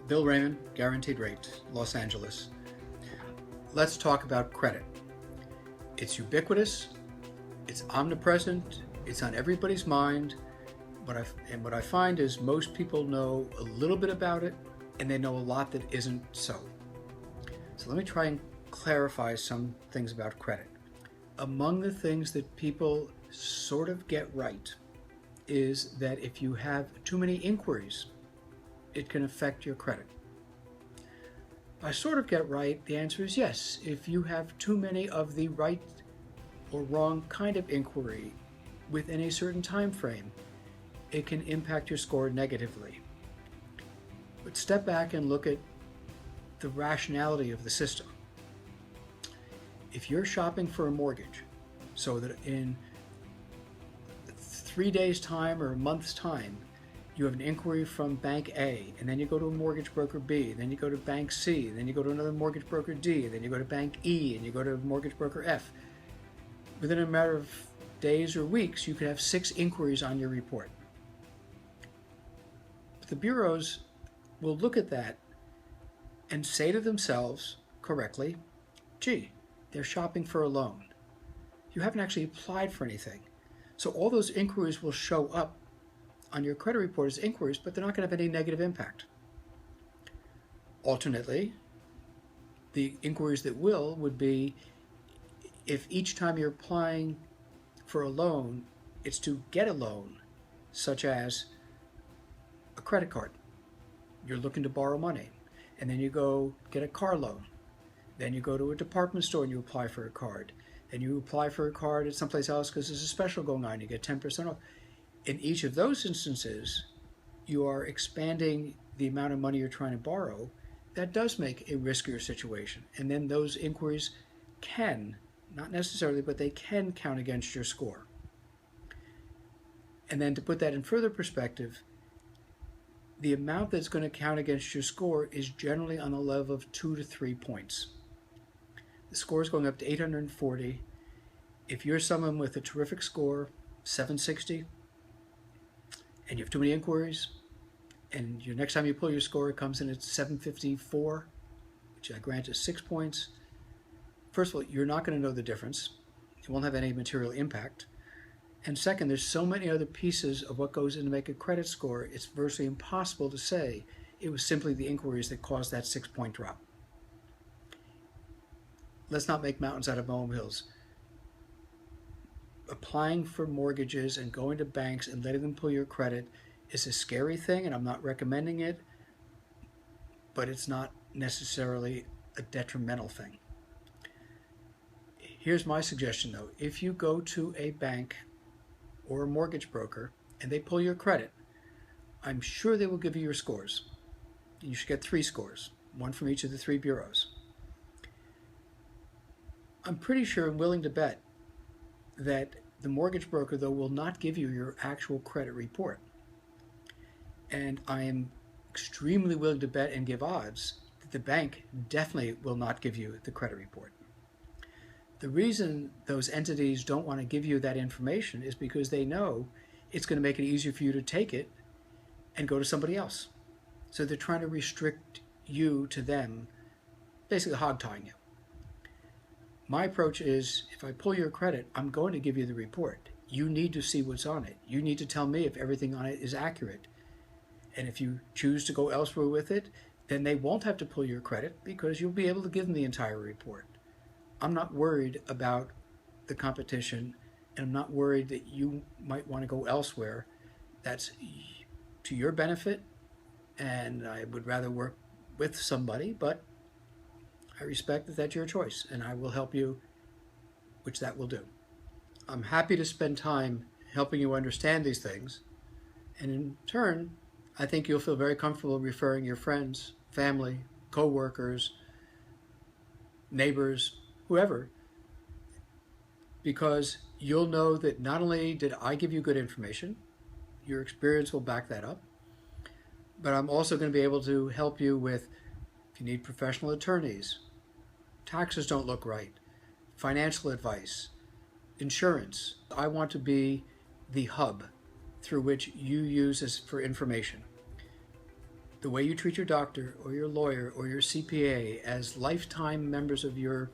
Bill Rayman, Guaranteed Rate, Los Angeles. Let's talk about credit. It's ubiquitous, it's omnipresent, it's on everybody's mind. What I find is most people know a little bit about it, and they know a lot that isn't so. So let me try and clarify some things about credit. Among the things that people sort of get right is that if you have too many inquiries, it can affect your credit. By sort of get right, the answer is yes. If you have too many of the right or wrong kind of inquiry within a certain time frame, it can impact your score negatively. But step back and look at the rationality of the system. If you're shopping for a mortgage, so that in 3 days' time or a month's time, you have an inquiry from bank A, and then you go to a mortgage broker B, then you go to bank C, then you go to another mortgage broker D, then you go to bank E, and you go to mortgage broker F. Within a matter of days or weeks, you could have 6 inquiries on your report. But the bureaus will look at that and say to themselves correctly, gee, they're shopping for a loan. You haven't actually applied for anything. So all those inquiries will show up on your credit report as inquiries, but they're not going to have any negative impact. Alternately, the inquiries that would be if each time you're applying for a loan, it's to get a loan, such as a credit card. You're looking to borrow money, and then you go get a car loan. Then you go to a department store and you apply for a card. Then you apply for a card at someplace else because there's a special going on. You get 10% off. In each of those instances, you are expanding the amount of money you're trying to borrow. That does make a riskier situation. And then those inquiries can, not necessarily, but they can count against your score. And then to put that in further perspective, the amount that's going to count against your score is generally on the level of 2 to 3 points. The score is going up to 840. If you're someone with a terrific score, 760, and you have too many inquiries, and your next time you pull your score, it comes in at 754, which I grant is 6 points. First of all, you're not going to know the difference. It won't have any material impact. And second, there's so many other pieces of what goes in to make a credit score, it's virtually impossible to say it was simply the inquiries that caused that 6-point drop. Let's not make mountains out of molehills. Applying for mortgages and going to banks and letting them pull your credit is a scary thing, and I'm not recommending it, but it's not necessarily a detrimental thing. Here's my suggestion, though. If you go to a bank or a mortgage broker and they pull your credit, I'm sure they will give you your scores. You should get 3 scores, one from each of the 3 bureaus. I'm pretty sure and willing to bet that the mortgage broker, though, will not give you your actual credit report. And I am extremely willing to bet and give odds that the bank definitely will not give you the credit report. The reason those entities don't want to give you that information is because they know it's going to make it easier for you to take it and go to somebody else. So they're trying to restrict you to them, basically hog-tying you. My approach is, if I pull your credit, I'm going to give you the report. You need to see what's on it. You need to tell me if everything on it is accurate. And if you choose to go elsewhere with it, then they won't have to pull your credit because you'll be able to give them the entire report. I'm not worried about the competition, and I'm not worried that you might want to go elsewhere. That's to your benefit, and I would rather work with somebody, but I respect that that's your choice, and I will help you, which that will do. I'm happy to spend time helping you understand these things, and in turn, I think you'll feel very comfortable referring your friends, family, co-workers, neighbors, whoever, because you'll know that not only did I give you good information, your experience will back that up, but I'm also going to be able to help you with, if you need professional attorneys, taxes don't look right, financial advice, insurance. I want to be the hub through which you use this for information. the way you treat your doctor or your lawyer or your CPA as lifetime members of your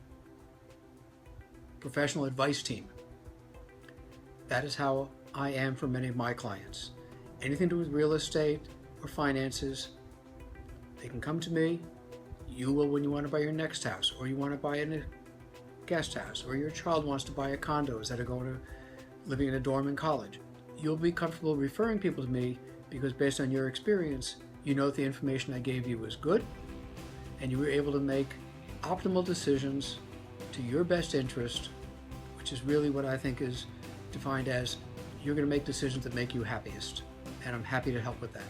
professional advice team. That is how I am for many of my clients. Anything to do with real estate or finances, they can come to me. You will when you want to buy your next house, or you want to buy a guest house, or your child wants to buy a condo instead of living in a dorm in college. You'll be comfortable referring people to me because based on your experience, you know the information I gave you was good, and you were able to make optimal decisions to your best interest, which is really what I think is defined as you're going to make decisions that make you happiest. And I'm happy to help with that.